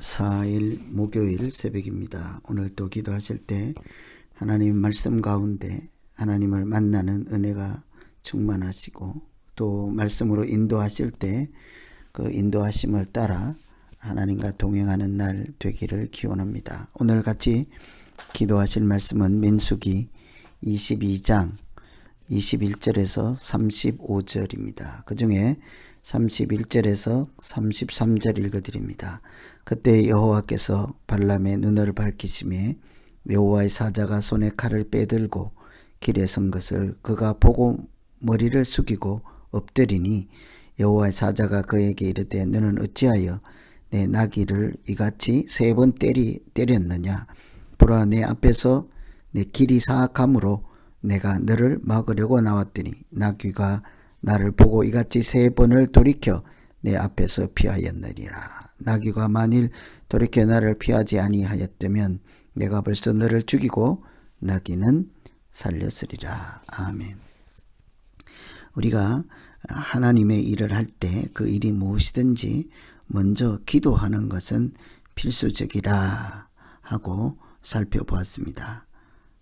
4일 목요일 새벽입니다. 오늘 또 기도하실 때 하나님 말씀 가운데 하나님을 만나는 은혜가 충만하시고 또 말씀으로 인도하실 때 그 인도하심을 따라 하나님과 동행하는 날 되기를 기원합니다. 오늘 같이 기도하실 말씀은 민수기 22장 21절에서 35절입니다. 그 중에 31절에서 33절 읽어드립니다. 그때 여호와께서 발람의 눈을 밝히시매 여호와의 사자가 손에 칼을 빼들고 길에 선 것을 그가 보고 머리를 숙이고 엎드리니 여호와의 사자가 그에게 이르되 너는 어찌하여 내 나귀를 이같이 3번 때렸느냐. 보라, 내 앞에서 내 길이 사악함으로 내가 너를 막으려고 나왔더니 나귀가 나를 보고 이같이 3번을 돌이켜 내 앞에서 피하였느니라. 나귀가 만일 돌이켜 나를 피하지 아니하였다면 내가 벌써 너를 죽이고 나귀는 살렸으리라. 아멘. 우리가 하나님의 일을 할 때 그 일이 무엇이든지 먼저 기도하는 것은 필수적이라 하고 살펴보았습니다.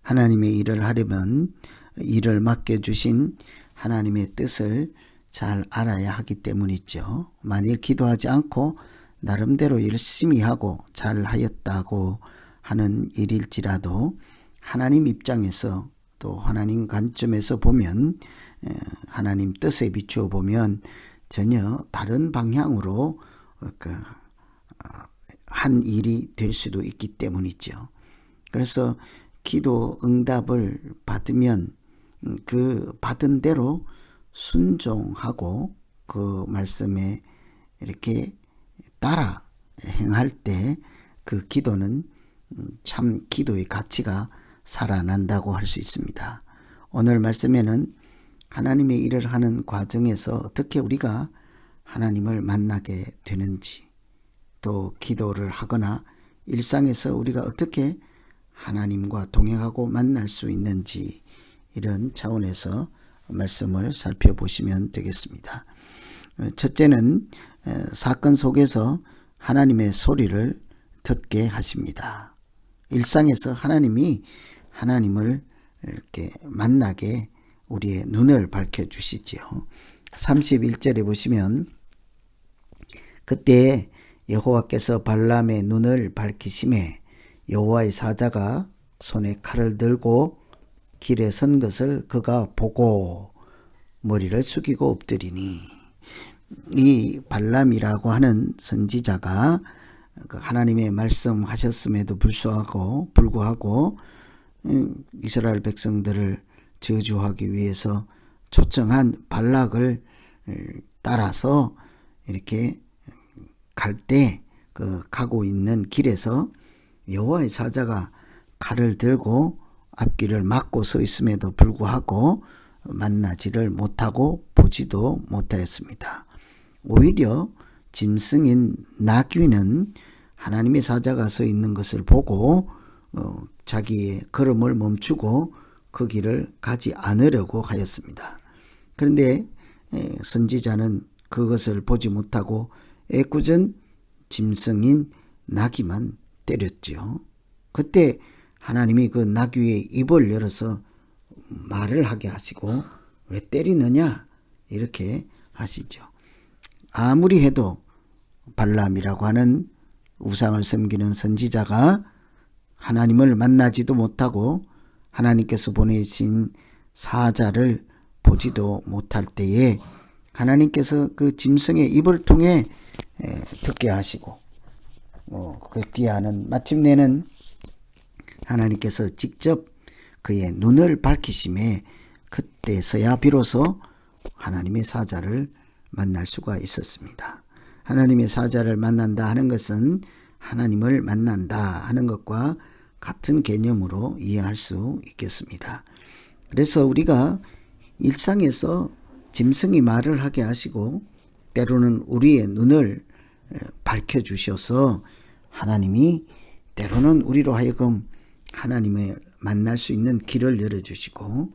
하나님의 일을 하려면 일을 맡겨주신 하나님의 뜻을 잘 알아야 하기 때문이죠. 만일 기도하지 않고 나름대로 열심히 하고 잘 하였다고 하는 일일지라도 하나님 입장에서 또 하나님 관점에서 보면 하나님 뜻에 비추어 보면 전혀 다른 방향으로 한 일이 될 수도 있기 때문이죠. 그래서 기도 응답을 받으면 그 받은 대로 순종하고 그 말씀에 이렇게 따라 행할 때 그 기도는 참 기도의 가치가 살아난다고 할 수 있습니다. 오늘 말씀에는 하나님의 일을 하는 과정에서 어떻게 우리가 하나님을 만나게 되는지, 또 기도를 하거나 일상에서 우리가 어떻게 하나님과 동행하고 만날 수 있는지, 이런 차원에서 말씀을 살펴보시면 되겠습니다. 첫째는 사건 속에서 하나님의 소리를 듣게 하십니다. 일상에서 하나님을 이렇게 만나게 우리의 눈을 밝혀주시죠. 31절에 보시면 그때 여호와께서 발람의 눈을 밝히심에 여호와의 사자가 손에 칼을 들고 길에 선 것을 그가 보고 머리를 숙이고 엎드리니, 이 발람이라고 하는 선지자가 하나님의 말씀하셨음에도 불구하고 이스라엘 백성들을 저주하기 위해서 초청한 발락을 따라서 이렇게 갈 때 그 가고 있는 길에서 여호와의 사자가 칼을 들고 앞길을 막고 서 있음에도 불구하고 만나지를 못하고 보지도 못하였습니다. 오히려 짐승인 나귀는 하나님의 사자가 서 있는 것을 보고 자기의 걸음을 멈추고 그 길을 가지 않으려고 하였습니다. 그런데 선지자는 그것을 보지 못하고 애꿎은 짐승인 나귀만 때렸죠. 그때 하나님이 그 나귀의 입을 열어서 말을 하게 하시고 왜 때리느냐 이렇게 하시죠. 아무리 해도 발람이라고 하는 우상을 섬기는 선지자가 하나님을 만나지도 못하고 하나님께서 보내신 사자를 보지도 못할 때에 하나님께서 그 짐승의 입을 통해 듣게 하시고 듣게 하는, 마침내는 하나님께서 직접 그의 눈을 밝히심에 그때서야 비로소 하나님의 사자를 만날 수가 있었습니다. 하나님의 사자를 만난다 하는 것은 하나님을 만난다 하는 것과 같은 개념으로 이해할 수 있겠습니다. 그래서 우리가 일상에서 짐승이 말을 하게 하시고 때로는 우리의 눈을 밝혀주셔서 하나님이 때로는 우리로 하여금 하나님을 만날 수 있는 길을 열어주시고,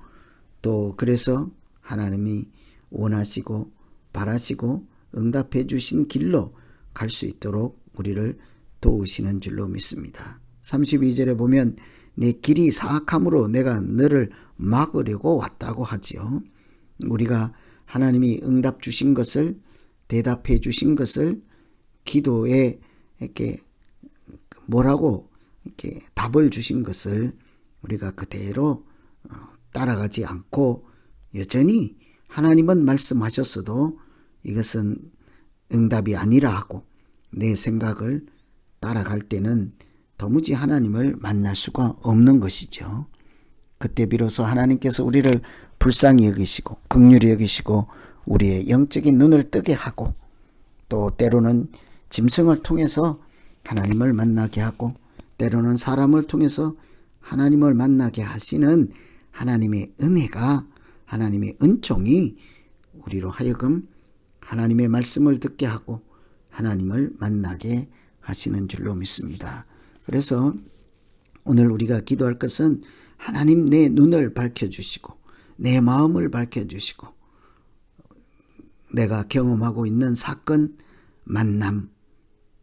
또 그래서 하나님이 원하시고 바라시고 응답해 주신 길로 갈 수 있도록 우리를 도우시는 줄로 믿습니다. 32절에 보면 내 길이 사악함으로 내가 너를 막으려고 왔다고 하지요. 우리가 하나님이 응답 주신 것을, 대답해 주신 것을, 기도에 이렇게 뭐라고 이렇게 답을 주신 것을 우리가 그대로 따라가지 않고 여전히 하나님은 말씀하셨어도 이것은 응답이 아니라 하고 내 생각을 따라갈 때는 도무지 하나님을 만날 수가 없는 것이죠. 그때 비로소 하나님께서 우리를 불쌍히 여기시고 긍휼히 여기시고 우리의 영적인 눈을 뜨게 하고 또 때로는 짐승을 통해서 하나님을 만나게 하고 때로는 사람을 통해서 하나님을 만나게 하시는 하나님의 은혜가, 하나님의 은총이 우리로 하여금 하나님의 말씀을 듣게 하고 하나님을 만나게 하시는 줄로 믿습니다. 그래서 오늘 우리가 기도할 것은 하나님 내 눈을 밝혀주시고 내 마음을 밝혀주시고 내가 경험하고 있는 사건, 만남,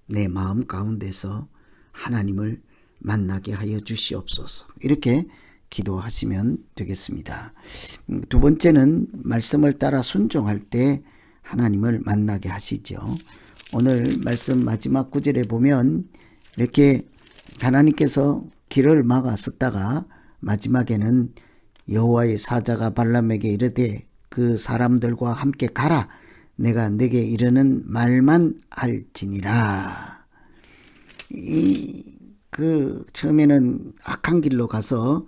내 마음 가운데서 하나님을 만나게 하여 주시옵소서. 이렇게 기도하시면 되겠습니다. 두 번째는 말씀을 따라 순종할 때 하나님을 만나게 하시죠. 오늘 말씀 마지막 구절에 보면 이렇게 하나님께서 길을 막았었다가 마지막에는 여호와의 사자가 발람에게 이르되 그 사람들과 함께 가라. 내가 네게 이르는 말만 할지니라. 처음에는 악한 길로 가서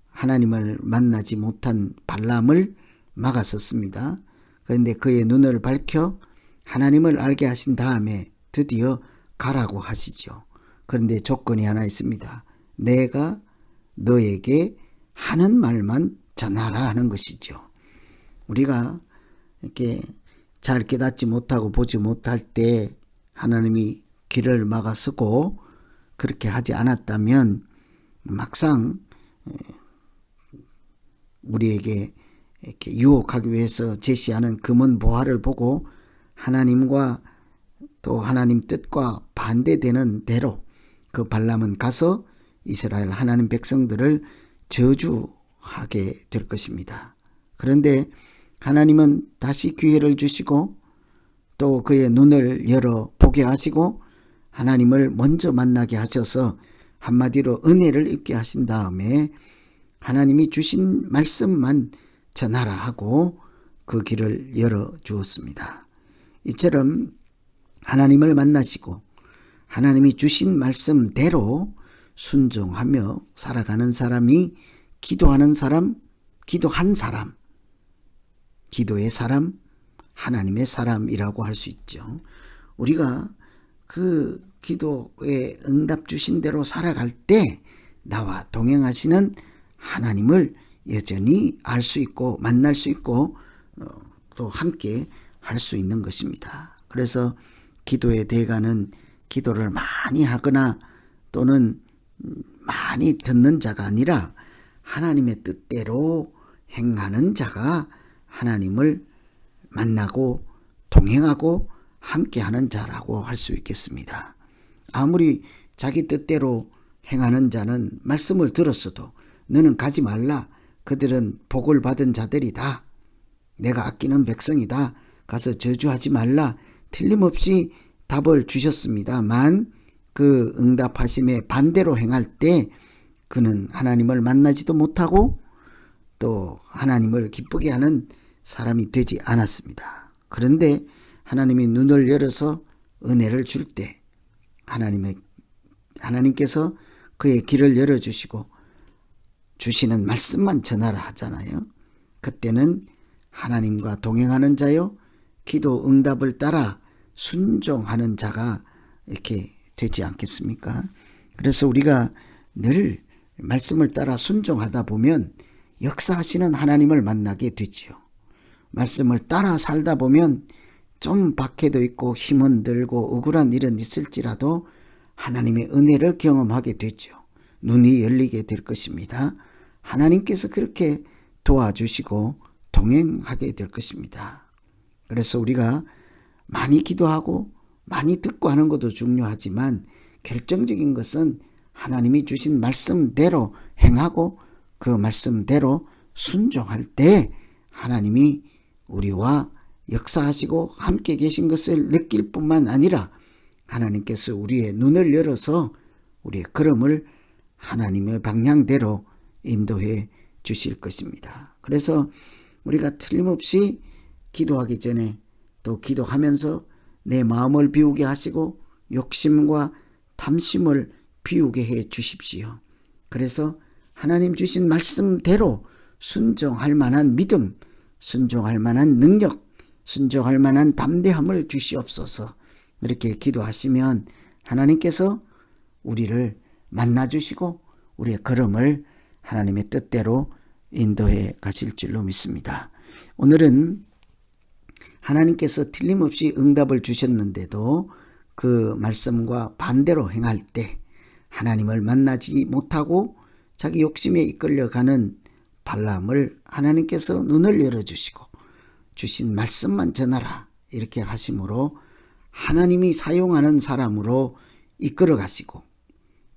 하나님을 만나지 못한 발람을 막았었습니다. 그런데 그의 눈을 밝혀 하나님을 알게 하신 다음에 드디어 가라고 하시죠. 그런데 조건이 하나 있습니다. 내가 너에게 하는 말만 전하라 하는 것이죠. 우리가 이렇게 잘 깨닫지 못하고 보지 못할 때 하나님이 길을 막아서고 그렇게 하지 않았다면 막상 우리에게 이렇게 유혹하기 위해서 제시하는 금은 보화를 보고 하나님과 또 하나님 뜻과 반대되는 대로 그 발람은 가서 이스라엘 하나님 백성들을 저주하게 될 것입니다. 그런데 하나님은 다시 기회를 주시고 또 그의 눈을 열어 보게 하시고 하나님을 먼저 만나게 하셔서 한마디로 은혜를 입게 하신 다음에 하나님이 주신 말씀만 전하라 하고 그 길을 열어 주었습니다. 이처럼 하나님을 만나시고 하나님이 주신 말씀대로 순종하며 살아가는 사람이 기도하는 사람, 기도한 사람, 기도의 사람, 하나님의 사람이라고 할 수 있죠. 우리가 그 기도에 응답 주신 대로 살아갈 때 나와 동행하시는 하나님을 여전히 알 수 있고 만날 수 있고 또 함께 할 수 있는 것입니다. 그래서 기도의 대가는 기도를 많이 하거나 또는 많이 듣는 자가 아니라 하나님의 뜻대로 행하는 자가 하나님을 만나고 동행하고 함께하는 자라고 할 수 있겠습니다. 아무리 자기 뜻대로 행하는 자는 말씀을 들었어도 너는 가지 말라. 그들은 복을 받은 자들이다. 내가 아끼는 백성이다. 가서 저주하지 말라. 틀림없이 답을 주셨습니다만 그 응답하심에 반대로 행할 때 그는 하나님을 만나지도 못하고 또 하나님을 기쁘게 하는 사람이 되지 않았습니다. 그런데 하나님이 눈을 열어서 은혜를 줄 때 하나님께서 그의 길을 열어주시고 주시는 말씀만 전하라 하잖아요. 그때는 하나님과 동행하는 자요 기도 응답을 따라 순종하는 자가 이렇게 되지 않겠습니까? 그래서 우리가 늘 말씀을 따라 순종하다 보면 역사하시는 하나님을 만나게 되지요. 말씀을 따라 살다 보면 좀 박해도 있고 힘은 들고 억울한 일은 있을지라도 하나님의 은혜를 경험하게 되죠. 눈이 열리게 될 것입니다. 하나님께서 그렇게 도와주시고 동행하게 될 것입니다. 그래서 우리가 많이 기도하고 많이 듣고 하는 것도 중요하지만 결정적인 것은 하나님이 주신 말씀대로 행하고 그 말씀대로 순종할 때 하나님이 우리와 역사하시고 함께 계신 것을 느낄 뿐만 아니라 하나님께서 우리의 눈을 열어서 우리의 걸음을 하나님의 방향대로 인도해 주실 것입니다. 그래서 우리가 틀림없이 기도하기 전에 또 기도하면서 내 마음을 비우게 하시고 욕심과 탐심을 비우게 해 주십시오. 그래서 하나님 주신 말씀대로 순종할 만한 믿음, 순종할 만한 능력, 순종할 만한 담대함을 주시옵소서. 이렇게 기도하시면 하나님께서 우리를 만나주시고 우리의 걸음을 하나님의 뜻대로 인도해 가실 줄로 믿습니다. 오늘은 하나님께서 틀림없이 응답을 주셨는데도 그 말씀과 반대로 행할 때 하나님을 만나지 못하고 자기 욕심에 이끌려가는 발람을 하나님께서 눈을 열어주시고 주신 말씀만 전하라 이렇게 하심으로 하나님이 사용하는 사람으로 이끌어 가시고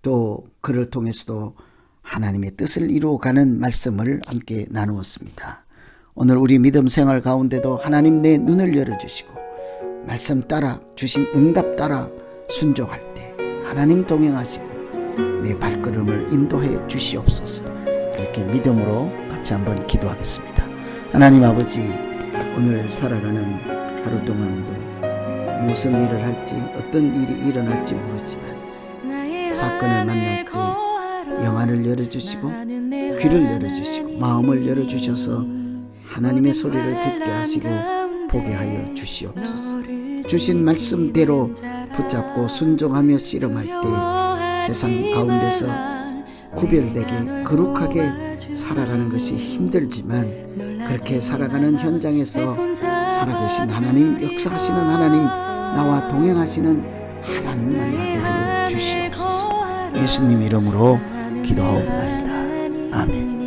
또 그를 통해서도 하나님의 뜻을 이루어가는 말씀을 함께 나누었습니다. 오늘 우리 믿음 생활 가운데도 하나님 내 눈을 열어주시고 말씀 따라 주신 응답 따라 순종할 때 하나님 동행하시고 내 발걸음을 인도해 주시옵소서. 이렇게 믿음으로 같이 한번 기도하겠습니다. 하나님 아버지, 오늘 살아가는 하루 동안도 무슨 일을 할지 어떤 일이 일어날지 모르지만 사건을 만날 때 영안을 열어주시고 귀를 열어주시고 마음을 열어주셔서 하나님의 소리를 듣게 하시고 보게 하여 주시옵소서. 주신 말씀대로 붙잡고 순종하며 씨름할 때 세상 가운데서 구별되게 거룩하게 살아가는 것이 힘들지만 그렇게 살아가는 현장에서 살아계신 하나님, 역사하시는 하나님, 나와 동행하시는 하나님 만나게 하여 주시옵소서. 예수님 이름으로 기도하옵나이다. 아멘.